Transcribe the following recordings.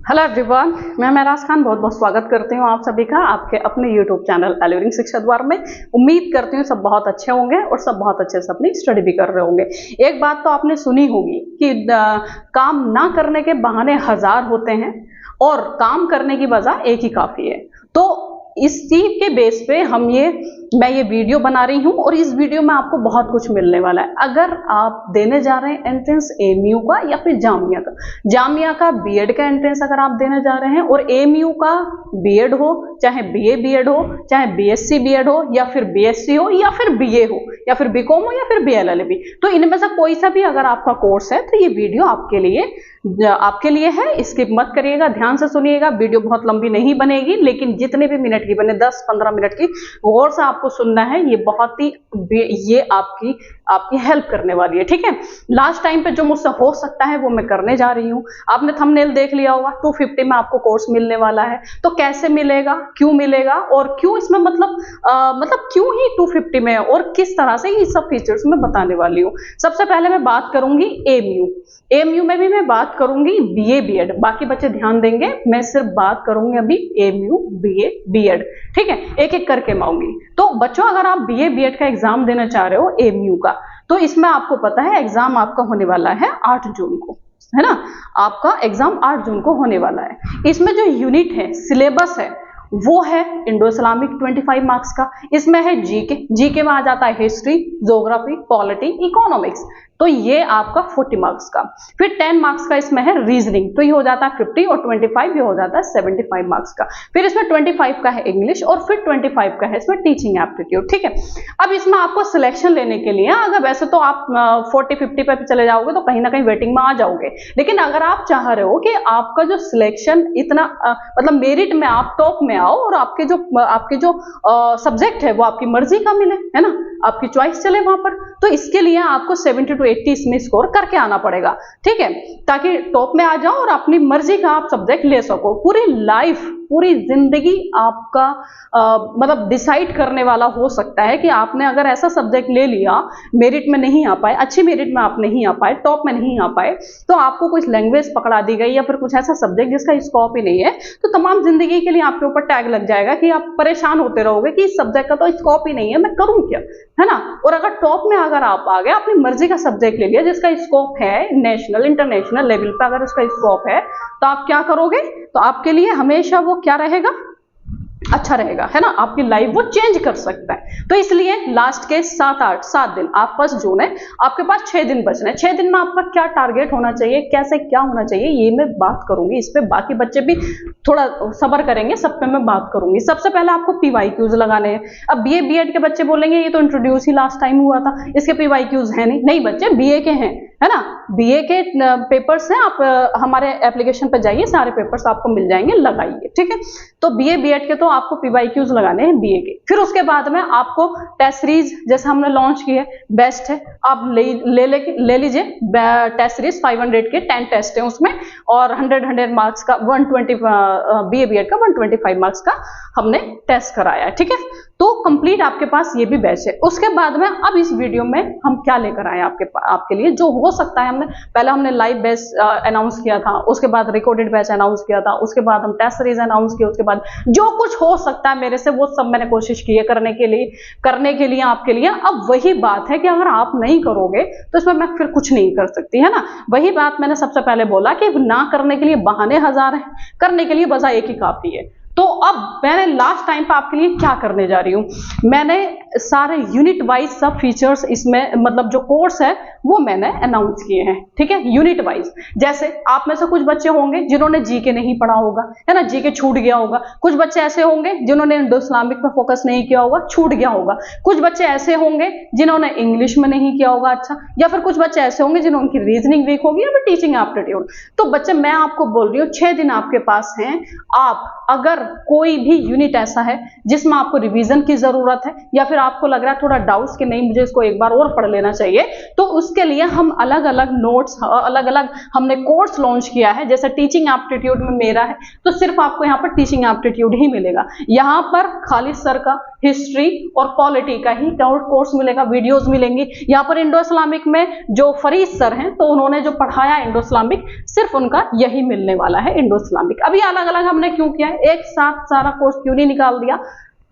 Hello everyone, मैं महराज खान बहुत बहुत स्वागत करती हूँ आप सभी का आपके अपने यूट्यूब चैनल एलिवरिंग शिक्षा द्वार में। उम्मीद करती हूँ सब बहुत अच्छे होंगे और सब बहुत अच्छे से अपनी स्टडी भी कर रहे होंगे। एक बात तो आपने सुनी होगी कि काम ना करने के बहाने हजार होते हैं और काम करने की वजह एक ही काफी है। तो इस चीज के बेस पे मैं ये वीडियो बना रही हूँ और इस वीडियो में आपको बहुत कुछ मिलने वाला है। अगर आप देने जा रहे हैं एंट्रेंस एमयू का या फिर जामिया का बीएड का एंट्रेंस अगर आप देने जा रहे हैं और एमयू का बीएड हो, चाहे बीए बीएड हो, चाहे बीएससी बीएड हो या फिर बीएससी हो या फिर बीए हो या फिर बीकॉम हो या फिर बीएलएलबी, तो इनमें से कोई सा भी अगर आपका कोर्स है तो ये वीडियो आपके लिए है। स्किप मत करिएगा, ध्यान से सुनिएगा। वीडियो बहुत लंबी नहीं बनेगी, लेकिन जितने भी मिनट की बने 10-15 मिनट की गौर से आपको सुनना है। ये आपकी हेल्प करने वाली है, ठीक है। लास्ट टाइम पे जो मुझसे हो सकता है वो मैं करने जा रही हूँ। आपने थंबनेल देख लिया होगा, 250 में आपको कोर्स मिलने वाला है। तो कैसे मिलेगा, क्यों मिलेगा और क्यों इसमें मतलब क्यों ही 250 में और किस तरह से ये सब फीचर्स मैं बताने वाली हूँ। सबसे पहले मैं बात करूंगी एमयू में भी मैं बात करूंगी बीए बीएड। बाकी बच्चे ध्यान देंगे, मैं सिर्फ बात करूंगी अभी एमयू बीए बीएड, ठीक है। एक एक करके मैं आऊंगी। तो बच्चों, अगर आप बीए बीएड का एग्जाम देना चाह रहे हो एमयू का, तो इसमें आपको पता है एग्जाम आपका होने वाला है 8 जून को, है ना। आपका एग्जाम 8 जून को होने वाला है। इसमें जो यूनिट है, सिलेबस है, वो है इंडो इस्लामिक 25 मार्क्स का। इसमें है जीके में आ जाता है हिस्ट्री, ज्योग्राफी, पॉलिटी, इकोनॉमिक्स, तो ये आपका 40 मार्क्स का। फिर 10 मार्क्स का इसमें है रीजनिंग, तो ये हो जाता है 50 और 25 ये हो जाता है 75 मार्क्स का। फिर इसमें 25 का है इंग्लिश और फिर 25 का है इसमें टीचिंग एप्टीट्यूड, ठीक है। अब इसमें आपको सिलेक्शन लेने के लिए, अगर वैसे तो आप 40-50 पे चले जाओगे तो कहीं ना कहीं वेटिंग में आ जाओगे, लेकिन अगर आप चाह रहे हो कि आपका जो सिलेक्शन इतना मतलब मेरिट में आप टॉप में आओ और आपके जो सब्जेक्ट है वो आपकी मर्जी का मिले, है ना, आपकी चॉइस चले वहां पर, तो इसके लिए आपको 70 to 80 इसमें स्कोर करके आना पड़ेगा, ठीक है, ताकि टॉप में आ जाओ और अपनी मर्जी का आप सब्जेक्ट ले सको। पूरी जिंदगी आपका मतलब डिसाइड करने वाला हो सकता है कि आपने अगर ऐसा सब्जेक्ट ले लिया, मेरिट में नहीं आ पाए, अच्छी मेरिट में आप नहीं आ पाए, टॉप में नहीं आ पाए, तो आपको कुछ लैंग्वेज पकड़ा दी गई या फिर कुछ ऐसा सब्जेक्ट जिसका स्कोप ही नहीं है, तो तमाम जिंदगी के लिए आपके ऊपर टैग लग जाएगा कि आप परेशान होते रहोगे कि इस सब्जेक्ट का तो स्कोप ही नहीं है, मैं करूं क्या, है ना। और अगर टॉप में अगर आप आ गए, अपनी मर्जी का सब्जेक्ट ले लिया जिसका स्कोप है नेशनल इंटरनेशनल लेवल पे, अगर उसका स्कोप है, तो आप क्या करोगे, तो आपके लिए हमेशा वो क्या रहेगा, अच्छा रहेगा, है ना। आपकी लाइफ वो चेंज कर सकता है। तो इसलिए लास्ट के 7 दिन, आप 1 जून है, आपके पास 6 दिन बचना है। 6 दिन में आपका क्या टारगेट होना चाहिए, कैसे क्या होना चाहिए, ये मैं बात करूंगी। इस पे बाकी बच्चे भी थोड़ा सब्र करेंगे, सब पे मैं बात करूंगी। सबसे पहले आपको पीवाईक्यूज लगाने हैं। अब बीए बीएड के बच्चे बोलेंगे ये तो इंट्रोड्यूस ही लास्ट टाइम हुआ था, इसके पीवाईक्यूज है नहीं बच्चे, बीए के हैं, है ना। बीए के पेपर्स हैं, आप हमारे एप्लीकेशन पर जाइए, सारे पेपर्स आपको मिल जाएंगे, लगाइए, ठीक है। तो बीए बीएड के तो आपको पीवाईक्यूज लगाने हैं बीए के। फिर उसके बाद में आपको टेस्ट सीरीज जैसे हमने लॉन्च की है, बेस्ट है, आप ले लीजिए टेस्ट सीरीज 500 के 10 टेस्ट है उसमें, और 100 मार्क्स का 120 बीए बीएड का 125 मार्क्स का हमने टेस्ट कराया है, ठीक है। तो कंप्लीट आपके पास ये भी बैच है। उसके बाद में अब इस वीडियो में हम क्या लेकर आए आपके लिए, जो हो सकता है हमने लाइव बैच अनाउंस किया था, उसके बाद रिकॉर्डेड बैच अनाउंस किया था, उसके बाद हम टेस्ट सीरीज अनाउंस किया, उसके बाद जो कुछ हो सकता है मेरे से वो सब मैंने कोशिश की है करने के लिए आपके लिए। अब वही बात है कि अगर आप नहीं करोगे तो इसमें मैं फिर कुछ नहीं कर सकती, है ना। वही बात मैंने सबसे पहले बोला कि ना करने के लिए बहाने हजार हैं, करने के लिए बस एक ही काफी है। तो अब मैंने लास्ट टाइम पे आपके लिए क्या करने जा रही हूँ, मैंने सारे यूनिट वाइज सब फीचर्स इसमें मतलब जो कोर्स है वो मैंने अनाउंस किए हैं, ठीक है, यूनिट वाइज। जैसे आप में से कुछ बच्चे होंगे जिन्होंने जीके नहीं पढ़ा होगा, है ना, जीके छूट गया होगा। कुछ बच्चे ऐसे होंगे जिन्होंने इंडो इस्लामिक में फोकस नहीं किया होगा, छूट गया होगा। कुछ बच्चे ऐसे होंगे जिन्होंने इंग्लिश में नहीं किया होगा अच्छा, या फिर कुछ बच्चे ऐसे होंगे जिन्होंने रीजनिंग वीक होगी या फिर टीचिंग एप्टीट्यूड। तो बच्चे, मैं आपको बोल रही हूँ 6 दिन आपके पास हैं। आप अगर कोई भी यूनिट ऐसा है जिसमें आपको रिवीजन की जरूरत है या फिर आपको लग रहा है थोड़ा डाउट्स कि नहीं मुझे इसको एक बार और पढ़ लेना चाहिए, तो उसके लिए हम अलग अलग नोट्स, अलग अलग हमने कोर्स लॉन्च किया है। जैसे टीचिंग एप्टीट्यूड में मेरा है तो सिर्फ आपको यहाँ पर टीचिंग एप्टीट्यूड ही मिलेगा, यहाँ पर खालिद सर का हिस्ट्री और पॉलिटी का ही कोर्स मिलेगा, वीडियोस मिलेंगी। यहाँ पर इंडो इस्लामिक में जो फरीद सर हैं तो उन्होंने जो पढ़ाया इंडो इस्लामिक सिर्फ उनका यही मिलने वाला है, इंडो इस्लामिक। अभी अलग अलग हमने क्यों किया है, एक साथ सारा कोर्स क्यों नहीं निकाल दिया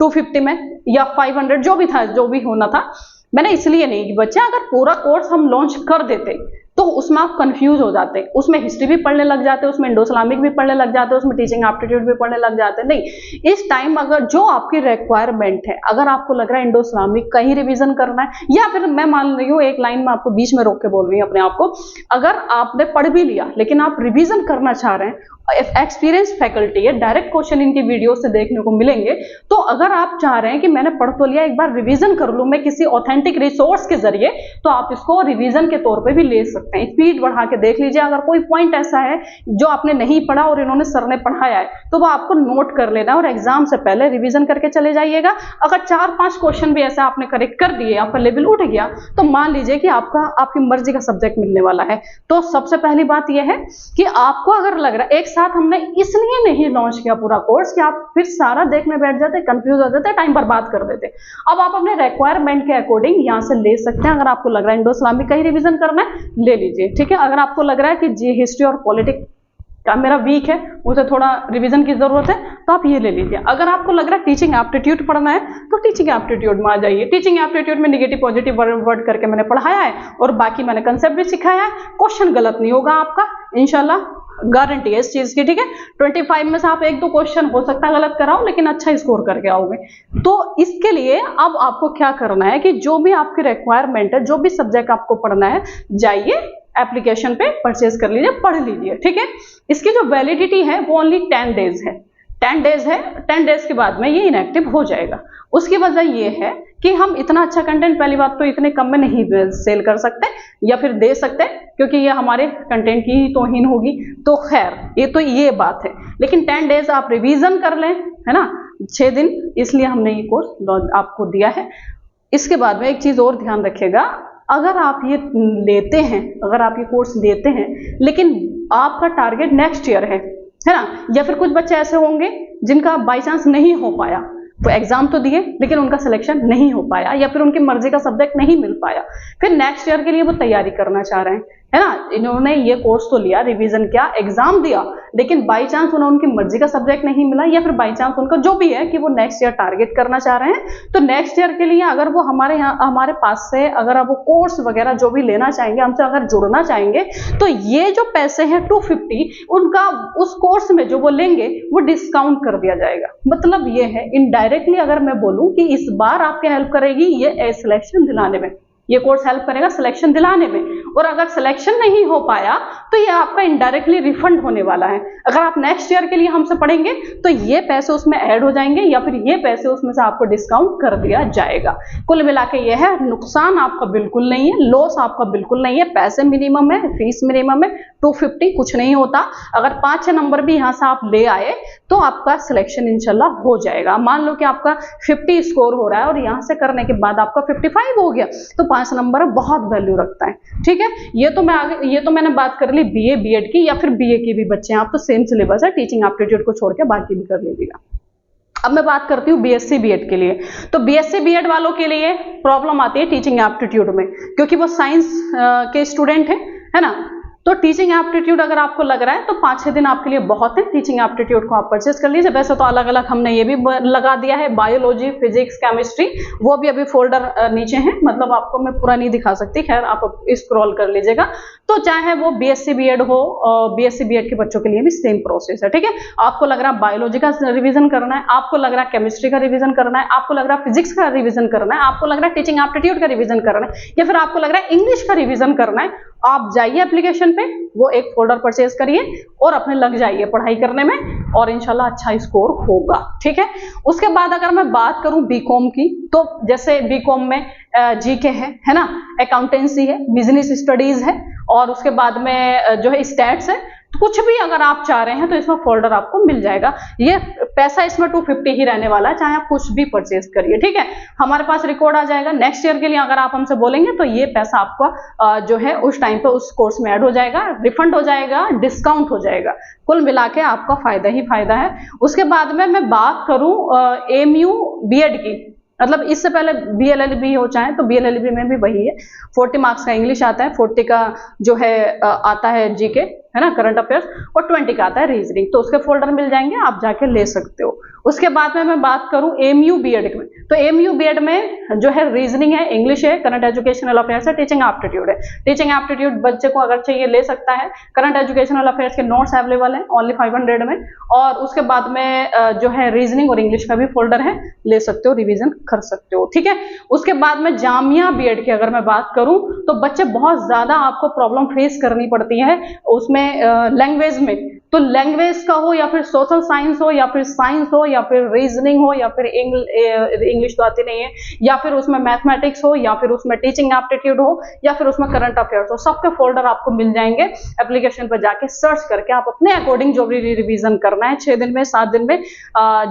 250 में या 500 जो भी था, जो भी होना था। मैंने इसलिए नहीं कि बच्चे अगर पूरा कोर्स हम लॉन्च कर देते तो उसमें आप कंफ्यूज हो जाते, उसमें हिस्ट्री भी पढ़ने लग जाते, उसमें इंडो इस्लामिक भी पढ़ने लग जाते, उसमें टीचिंग एप्टीट्यूड भी पढ़ने लग जाते। नहीं, इस टाइम अगर जो आपकी रिक्वायरमेंट है, अगर आपको लग रहा है इंडो इस्लामिक का ही रिवीजन करना है, या फिर मैं मान रही हूँ एक लाइन में आपको बीच में रोक के बोल रही हूँ अपने आप को, अगर आपने पढ़ भी लिया लेकिन आप रिवीजन करना चाह रहे हैं, एक्सपीरियंस फैकल्टी है, डायरेक्ट क्वेश्चन इनकी वीडियो से देखने को मिलेंगे, तो अगर आप चाह रहे हैं कि मैंने पढ़ तो लिया, एक बार रिवीजन कर लूं मैं किसी ऑथेंटिक रिसोर्स के जरिए, तो आप इसको रिवीजन के तौर पे भी ले सकते हैं। स्पीड बढ़ा के देख लीजिए, अगर कोई पॉइंट ऐसा है जो आपने नहीं पढ़ा और इन्होंने सर ने पढ़ाया है तो वो आपको नोट कर लेना है और एग्जाम से पहले रिवीजन करके चले जाइएगा। अगर 4-5 क्वेश्चन भी ऐसा आपने करेक्ट कर दिए, आपका लेवल उठ गया, तो मान लीजिए कि आपकी मर्जी का सब्जेक्ट मिलने वाला है। तो सबसे पहली बात यह है कि आपको अगर लग रहा है, एक साथ हमने इसलिए नहीं लॉन्च किया पूरा कोर्स कि आप फिर सारा देखने बैठ जाते, कंफ्यूज हो जाते, टाइम बर्बाद कर देते। अब आप अपने रिक्वायरमेंट के अकॉर्डिंग यहाँ से ले सकते हैं। अगर आपको लग रहा है इंडो इस्लामिक का ही रिवीजन करना है, ले लीजिए, ठीक है। अगर आपको लग रहा है कि जी हिस्ट्री और पॉलिटिक्स का मेरा वीक है, उसे थोड़ा रिवीजन की जरूरत है, तो आप ये ले लीजिए। अगर आपको लग रहा है टीचिंग एप्टीट्यूड पढ़ना है तो टीचिंग एप्टीट्यूड में आ जाइए। टीचिंग एप्टीट्यूड में निगेटिव पॉजिटिव वर्ड करके मैंने पढ़ाया है और बाकी मैंने कंसेप्ट भी सिखाया है। क्वेश्चन गलत नहीं होगा आपका, इंशाल्लाह, गारंटी है इस चीज की, ठीक है। 25 में से आप 1-2 क्वेश्चन हो सकता है गलत कराओ, लेकिन अच्छा स्कोर करके आओगे। तो इसके लिए अब आपको क्या करना है कि जो भी आपकी रिक्वायरमेंट है, जो भी सब्जेक्ट आपको पढ़ना है, जाइए एप्लीकेशन पे परचेज कर लीजिए, पढ़ लीजिए, ठीक है। इसकी जो वैलिडिटी है वो ओनली 10 डेज है, 10 डेज है। 10 डेज के बाद में ये इनएक्टिव हो जाएगा। उसकी वजह ये है कि हम इतना अच्छा कंटेंट पहली बात तो इतने कम में नहीं सेल कर सकते या फिर दे सकते, क्योंकि ये हमारे कंटेंट की ही तौहीन होगी। तो खैर ये बात है, लेकिन 10 डेज आप रिवीजन कर लें, है ना, 6 दिन, इसलिए हमने ये कोर्स आपको दिया है। इसके बाद में एक चीज और ध्यान रखिएगा, अगर आप ये लेते हैं, अगर आप ये कोर्स लेते हैं लेकिन आपका टारगेट नेक्स्ट ईयर है ना, या फिर कुछ बच्चे ऐसे होंगे जिनका बाई चांस नहीं हो पाया, वो एग्जाम तो दिए लेकिन उनका सिलेक्शन नहीं हो पाया या फिर उनकी मर्जी का सब्जेक्ट नहीं मिल पाया, फिर नेक्स्ट ईयर के लिए वो तैयारी करना चाह रहे हैं, है ना। इन्होंने ये कोर्स तो लिया, रिवीजन किया, एग्जाम दिया, लेकिन बाई चांस उन्हें उनकी मर्जी का सब्जेक्ट नहीं मिला या फिर बाई चांस उनका जो भी है कि वो नेक्स्ट ईयर टारगेट करना चाह रहे हैं, तो नेक्स्ट ईयर के लिए अगर वो हमारे पास से अगर वो कोर्स वगैरह जो भी लेना चाहेंगे, हमसे अगर जुड़ना चाहेंगे, तो ये जो पैसे हैं 250 उनका उस कोर्स में जो वो लेंगे वो डिस्काउंट कर दिया जाएगा। मतलब ये है, इनडायरेक्टली अगर मैं बोलूं कि इस बार आपके हेल्प करेगी ये सिलेक्शन दिलाने में, ये कोर्स हेल्प करेगा सिलेक्शन दिलाने में, और अगर सिलेक्शन नहीं हो पाया तो ये आपका इनडायरेक्टली रिफंड होने वाला है। अगर आप नेक्स्ट ईयर के लिए हमसे पढ़ेंगे तो ये पैसे उसमें ऐड हो जाएंगे या फिर ये पैसे उसमें से आपको डिस्काउंट कर दिया जाएगा। कुल मिला के ये है, नुकसान आपका बिल्कुल नहीं है, लॉस आपका बिल्कुल नहीं है। पैसे मिनिमम है, फीस मिनिमम है, 250 कुछ नहीं होता। अगर 5-6 नंबर भी यहाँ से आप ले आए तो आपका सिलेक्शन इंशाल्लाह हो जाएगा। मान लो कि आपका 50 स्कोर हो रहा है और यहाँ से करने के बाद आपका 55 हो गया, तो 5 नंबर बहुत वैल्यू रखता है, ठीक है। ये तो मैंने बात कर ली बीए बीएड की, या फिर बीए की भी बच्चे हैं आप तो सेम सिलेबस है, टीचिंग एप्टीट्यूड को छोड़ के बाकी भी कर लीजिएगा। अब मैं बात करती हूँ बीएससी बीएड के लिए। तो बीएससी बीएड वालों के लिए प्रॉब्लम आती है टीचिंग एप्टीट्यूड में, क्योंकि वो साइंस के स्टूडेंट है ना। तो टीचिंग एप्टीट्यूड अगर आपको लग रहा है तो 5-6 दिन आपके लिए बहुत है, टीचिंग एप्टीट्यूड को आप परचेज कर लीजिए। वैसे तो अलग अलग हमने ये भी लगा दिया है, बायोलॉजी, फिजिक्स, केमिस्ट्री, वो भी अभी फोल्डर नीचे है, मतलब आपको मैं पूरा नहीं दिखा सकती, खैर आप स्क्रॉल कर लीजिएगा। तो चाहे वो बीएससी बीएड हो, बीएससी बीएड के बच्चों के लिए भी सेम प्रोसेस है, ठीक है। आपको लग रहा है बायोलॉजी का रिवीजन करना है, आपको लग रहा है केमिस्ट्री का रिवीजन करना है, आपको लग रहा है फिजिक्स का रिवीजन करना है, आपको लग रहा है टीचिंग एप्टीट्यूड का रिवीजन करना है, या फिर आपको लग रहा है इंग्लिश का रिवीजन करना है, आप जाइए एप्लीकेशन पे, वो एक फोल्डर परचेज करिए और अपने लग जाइए पढ़ाई करने में और इंशाल्लाह अच्छा स्कोर होगा, ठीक है। उसके बाद अगर मैं बात करूं बीकॉम की, तो जैसे बीकॉम में जीके है ना, अकाउंटेंसी है, बिजनेस स्टडीज है, और उसके बाद में जो है स्टैट्स है, कुछ भी अगर आप चाह रहे हैं तो इसमें फोल्डर आपको मिल जाएगा। ये पैसा इसमें 250 ही रहने वाला है, चाहे आप कुछ भी परचेज करिए, ठीक है। हमारे पास रिकॉर्ड आ जाएगा। नेक्स्ट ईयर के लिए अगर आप हमसे बोलेंगे तो ये पैसा आपका जो है उस टाइम पे उस कोर्स में ऐड हो जाएगा, रिफंड हो जाएगा, डिस्काउंट हो जाएगा। कुल मिला के आपका फायदा ही फायदा है। उसके बाद में मैं बात करूं एमयू बीएड की, मतलब इससे पहले बीएलएलबी हो चाहे तो बीएलएलबी में भी वही है, 40 मार्क्स का इंग्लिश आता है, 40 का जो है आता है जीके, है ना, करंट अफेयर्स, और 20 का आता है रीजनिंग। तो उसके फोल्डर मिल जाएंगे, आप जाके ले सकते हो। उसके बाद में मैं बात करूं एमयू बीएड में, तो एमयू बीएड में जो है रीजनिंग है, इंग्लिश है, करंट एजुकेशनल अफेयर्स है, टीचिंग एप्टीट्यूड है। टीचिंग एप्टीट्यूड बच्चे को अगर चाहिए ले सकता है। करंट एजुकेशनल अफेयर्स के नोट्स अवेलेबल है ओनली 500 में। और उसके बाद में जो है रीजनिंग और इंग्लिश का भी फोल्डर है, ले सकते हो, रिविजन कर सकते हो, ठीक है। उसके बाद में जामिया बीएड की अगर मैं बात करूं तो बच्चे बहुत ज्यादा आपको प्रॉब्लम फेस करनी पड़ती है उसमें लैंग्वेज में। तो लैंग्वेज का हो या फिर सोशल साइंस हो या फिर साइंस हो या फिर रीजनिंग हो या फिर इंग्लिश तो आती नहीं है, या फिर उसमें मैथमेटिक्स हो या फिर उसमें टीचिंग एप्टीट्यूड हो या फिर उसमें करंट अफेयर्स हो, सबके फोल्डर आपको मिल जाएंगे। एप्लीकेशन पर जाके सर्च करके आप अपने अकॉर्डिंग जो भी रिवीजन करना है 6 दिन में 7 दिन में।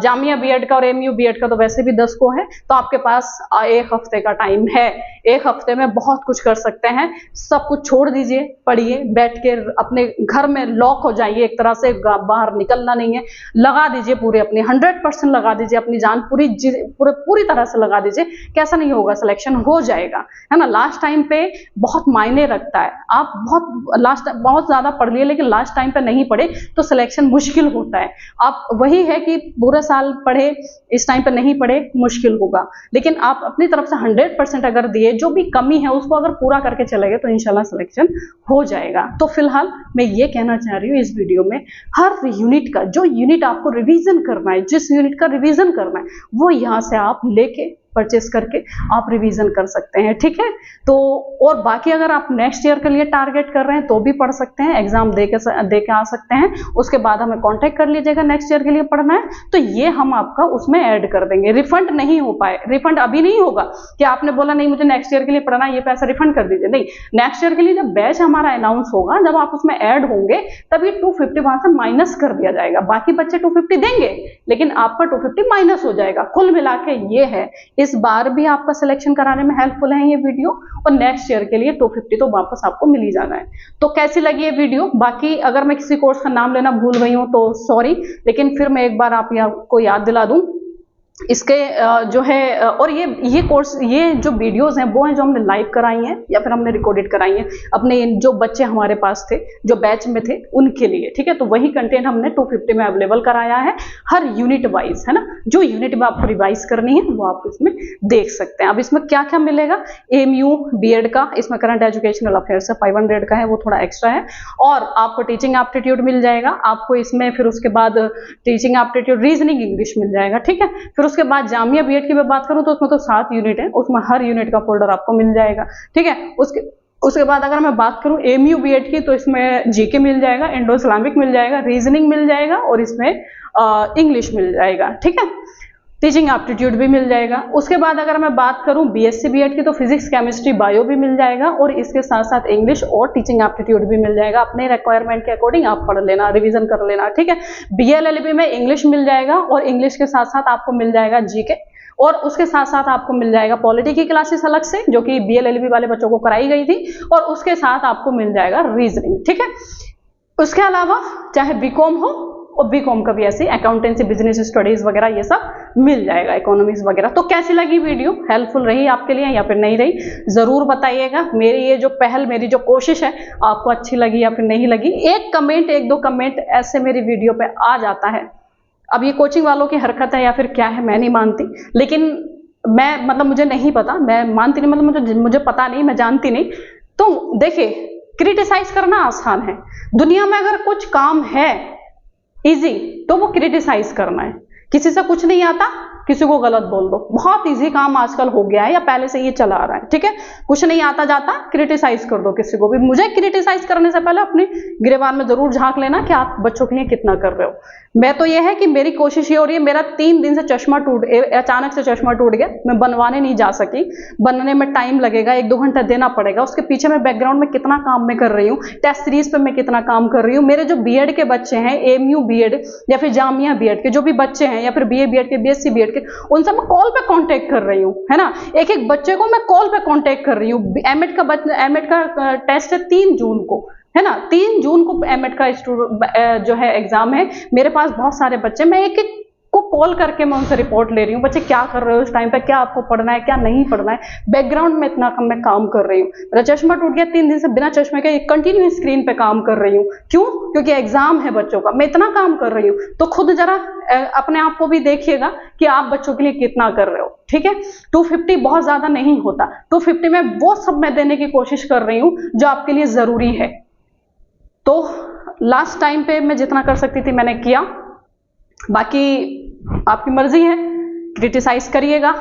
जामिया बीएड का और एमयू बीएड का तो वैसे भी 10 को है, तो आपके पास 1 हफ्ते का टाइम है। 1 हफ्ते में बहुत कुछ कर सकते हैं। सब कुछ छोड़ दीजिए, पढ़िए, बैठ के अपने घर में लॉक हो जाइए, एक तरह से बाहर निकलना नहीं है। लगा दीजिए पूरे अपने 100% लगा दीजिए, अपनी जान पूरी तरह से लगा दीजिए। कैसा नहीं होगा, सिलेक्शन हो जाएगा, है ना। लास्ट टाइम पे बहुत मायने रखता है। आप बहुत ज्यादा पढ़ लिए लेकिन लास्ट टाइम पे नहीं पढ़े तो सिलेक्शन मुश्किल होता है। आप वही है कि पूरे साल पढ़े, इस टाइम पे नहीं पढ़े, मुश्किल होगा। लेकिन आप अपनी तरफ से 100% अगर दिए, जो भी कमी है उसको अगर पूरा करके चले गए तो इंशाल्लाह सिलेक्शन हो जाएगा। तो फिलहाल मैं ये कहना चाह रही हूँ इस वीडियो में, हर यूनिट का जो यूनिट आपको रिवीजन करना है, जिस यूनिट का रिवीजन करना है, वो यहाँ से आप लेके परचेस करके आप रिवीजन कर सकते हैं, ठीक है। तो और बाकी अगर आप नेक्स्ट ईयर के लिए टारगेट कर रहे हैं तो भी पढ़ सकते हैं, एग्जाम दे के आ सकते हैं। उसके बाद हमें कांटेक्ट कर लीजिएगा, नेक्स्ट ईयर के लिए पढ़ना है तो ये हम आपका उसमें ऐड कर देंगे। रिफंड नहीं हो पाए, रिफंड अभी नहीं होगा कि आपने बोला नहीं मुझे नेक्स्ट ईयर के लिए पढ़ना है, ये पैसा रिफंड कर दीजिए, नहीं। नेक्स्ट ईयर के लिए जब बैच हमारा अनाउंस होगा, जब आप उसमें ऐड होंगे, तभी 250 वहां से माइनस कर दिया जाएगा। बाकी बच्चे 250 देंगे लेकिन आपका 250 माइनस हो जाएगा। कुल मिला के ये है, इस बार भी आपका सिलेक्शन कराने में हेल्पफुल है ये वीडियो, और नेक्स्ट ईयर के लिए 250 तो वापस आपको मिल ही जाना है। तो कैसी लगी ये वीडियो? बाकी अगर मैं किसी कोर्स का नाम लेना भूल गई हूं तो सॉरी, लेकिन फिर मैं एक बार आपको याद दिला दूं इसके जो है, और ये कोर्स, ये जो वीडियोस हैं वो हैं जो हमने लाइव कराई हैं या फिर हमने रिकॉर्डेड कराई हैं अपने जो बच्चे हमारे पास थे, जो बैच में थे, उनके लिए, ठीक है। तो वही कंटेंट हमने 250 में अवेलेबल कराया है, हर यूनिट वाइज, है ना। जो यूनिट में आपको रिवाइज करनी है वो आप इसमें देख सकते हैं। अब इसमें क्या क्या मिलेगा, एमयू बीएड का, इसमें करंट एजुकेशनल अफेयर्स 500 का है, वो थोड़ा एक्स्ट्रा है। और आपको टीचिंग एप्टीट्यूड मिल जाएगा आपको इसमें, फिर उसके बाद टीचिंग एप्टीट्यूड, रीजनिंग, इंग्लिश मिल जाएगा, ठीक है। फिर उसके बाद जामिया बीएड की मैं बात करूं तो उसमें तो 7 यूनिट है, उसमें हर यूनिट का फोल्डर आपको मिल जाएगा, ठीक है। उसके बाद अगर मैं बात करूं एमयू बीएड की तो इसमें जीके मिल जाएगा, इंडो इस्लामिक मिल जाएगा, रीजनिंग मिल जाएगा और इसमें इंग्लिश मिल जाएगा, ठीक है। टीचिंग एप्टीट्यूड भी मिल जाएगा। उसके बाद अगर मैं बात करूं बीएससी बीएड की तो फिजिक्स, केमिस्ट्री, बायो भी मिल जाएगा और इसके साथ साथ इंग्लिश और टीचिंग एप्टीट्यूड भी मिल जाएगा। अपने रिक्वायरमेंट के अकॉर्डिंग आप पढ़ लेना, रिवीजन कर लेना, ठीक है। बीएलएलबी में इंग्लिश मिल जाएगा और इंग्लिश के साथ साथ आपको मिल जाएगा जीके, और उसके साथ साथ आपको मिल जाएगा पॉलिटी की क्लासेस अलग से जो कि बीएलएलबी वाले बच्चों को कराई गई थी, और उसके साथ आपको मिल जाएगा रीजनिंग, ठीक है। उसके अलावा चाहे बीकॉम हो, और बीकॉम का भी ऐसे अकाउंटेंसी, बिजनेस स्टडीज वगैरह ये सब मिल जाएगा, इकोनॉमिक्स वगैरह। तो कैसी लगी वीडियो? हेल्पफुल रही आपके लिए या फिर नहीं रही, जरूर बताइएगा। मेरी ये जो पहल, मेरी जो कोशिश है, आपको अच्छी लगी या फिर नहीं लगी। एक कमेंट, 1-2 कमेंट ऐसे मेरी वीडियो पे आ जाता है। अब ये कोचिंग वालों की हरकत है या फिर क्या है मैं नहीं मानती, लेकिन मैं मतलब मुझे नहीं पता, मैं मानती नहीं, मतलब मुझे पता नहीं, मैं जानती नहीं। तो देखिए, क्रिटिसाइज करना आसान है दुनिया में, अगर कुछ काम है इजी तो वो क्रिटिसाइज करना है। किसी से कुछ नहीं आता किसी को गलत बोल दो। बहुत इजी काम आजकल हो गया है या पहले से ये चला आ रहा है, ठीक है। कुछ नहीं आता जाता क्रिटिसाइज कर दो किसी को भी। मुझे क्रिटिसाइज करने से पहले अपने गिरेबान में जरूर झांक लेना कि आप बच्चों के लिए कितना कर रहे हो। मैं तो ये है कि मेरी कोशिश ये हो रही है, मेरा 3 दिन से चश्मा अचानक से चश्मा टूट गया, मैं बनवाने नहीं जा सकी, बनने में टाइम लगेगा, 1-2 घंटा देना पड़ेगा। उसके पीछे मैं बैकग्राउंड में कितना काम मैं कर रही हूँ, टेस्ट सीरीज पे मैं कितना काम कर रही हूँ। मेरे जो बीएड के बच्चे हैं, एमयू बीएड या फिर जामिया बीएड के जो भी बच्चे हैं, या फिर बीए बीएड के, बीएससी बीएड के, उनसे मैं कॉल पे कांटेक्ट कर रही हूँ, है ना। एक एक बच्चे को मैं कॉल पे कांटेक्ट कर रही हूँ। एमएड का टेस्ट है 3 जून को, है ना। 3 जून को एमएड का जो है एग्जाम है। मेरे पास बहुत सारे बच्चे, मैं एक एक को कॉल करके मैं उनसे रिपोर्ट ले रही हूँ, बच्चे क्या कर रहे हो इस टाइम पे, क्या आपको पढ़ना है, क्या नहीं पढ़ना है। बैकग्राउंड में इतना कम मैं काम कर रही हूँ। मेरा चश्मा टूट गया, 3 दिन से बिना चश्मे के कंटिन्यू स्क्रीन पे काम कर रही हूँ। क्यों? क्योंकि एग्जाम है बच्चों का, मैं इतना काम कर रही हूँ। तो खुद जरा अपने आप को भी देखिएगा कि आप बच्चों के लिए कितना कर रहे हो, ठीक है। 250 बहुत ज्यादा नहीं होता, 250 में वो सब मैं देने की कोशिश कर रही हूँ जो आपके लिए जरूरी है। तो लास्ट टाइम पे मैं जितना कर सकती थी मैंने किया, बाकी आपकी मर्जी है, क्रिटिसाइज करिएगा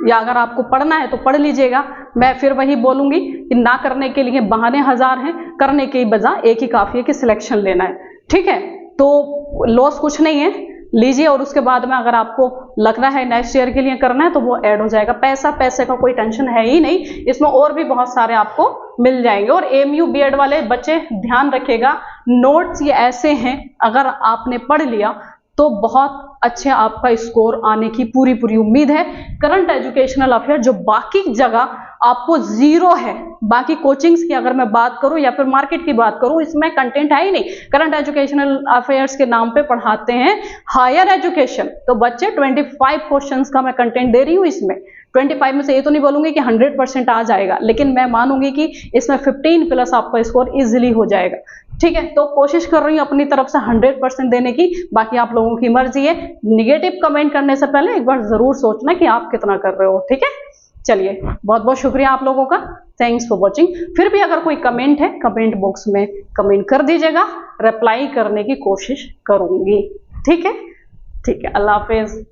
या अगर आपको पढ़ना है तो पढ़ लीजिएगा। मैं फिर वही बोलूंगी कि ना करने के लिए बहाने हजार हैं, करने के बजाय एक ही काफी है कि सिलेक्शन लेना है, ठीक है। तो लॉस कुछ नहीं है, लीजिए और उसके बाद में अगर आपको लग रहा है नेक्स्ट ईयर के लिए करना है तो वो ऐड हो जाएगा। पैसे का कोई टेंशन है ही नहीं, इसमें और भी बहुत सारे आपको मिल जाएंगे। और एमयू बीएड वाले बच्चे ध्यान रखिएगा, नोट्स ये ऐसे हैं, अगर आपने पढ़ लिया तो बहुत अच्छे आपका स्कोर आने की पूरी उम्मीद है। करंट एजुकेशनल अफेयर जो बाकी जगह आपको 0 है, बाकी कोचिंग्स की अगर मैं बात करूं या फिर मार्केट की बात करूं, इसमें कंटेंट है ही नहीं। करंट एजुकेशनल अफेयर्स के नाम पे पढ़ाते हैं हायर एजुकेशन, तो बच्चे 25 क्वेश्चंस का मैं कंटेंट दे रही हूं। इसमें 25 में से ये तो नहीं बोलूंगी कि 100% आ जाएगा, लेकिन मैं मानूंगी कि इसमें 15+ आपका स्कोर इजिली हो जाएगा, ठीक है। तो कोशिश कर रही हूँ अपनी तरफ से 100% देने की, बाकी आप लोगों की मर्जी है। निगेटिव कमेंट करने से पहले एक बार जरूर सोचना कि आप कितना कर रहे हो, ठीक है। चलिए, बहुत बहुत शुक्रिया आप लोगों का, थैंक्स फॉर वॉचिंग। फिर भी अगर कोई कमेंट है कमेंट बॉक्स में कमेंट कर दीजिएगा, रिप्लाई करने की कोशिश करूंगी, ठीक है। अल्लाह हाफिज।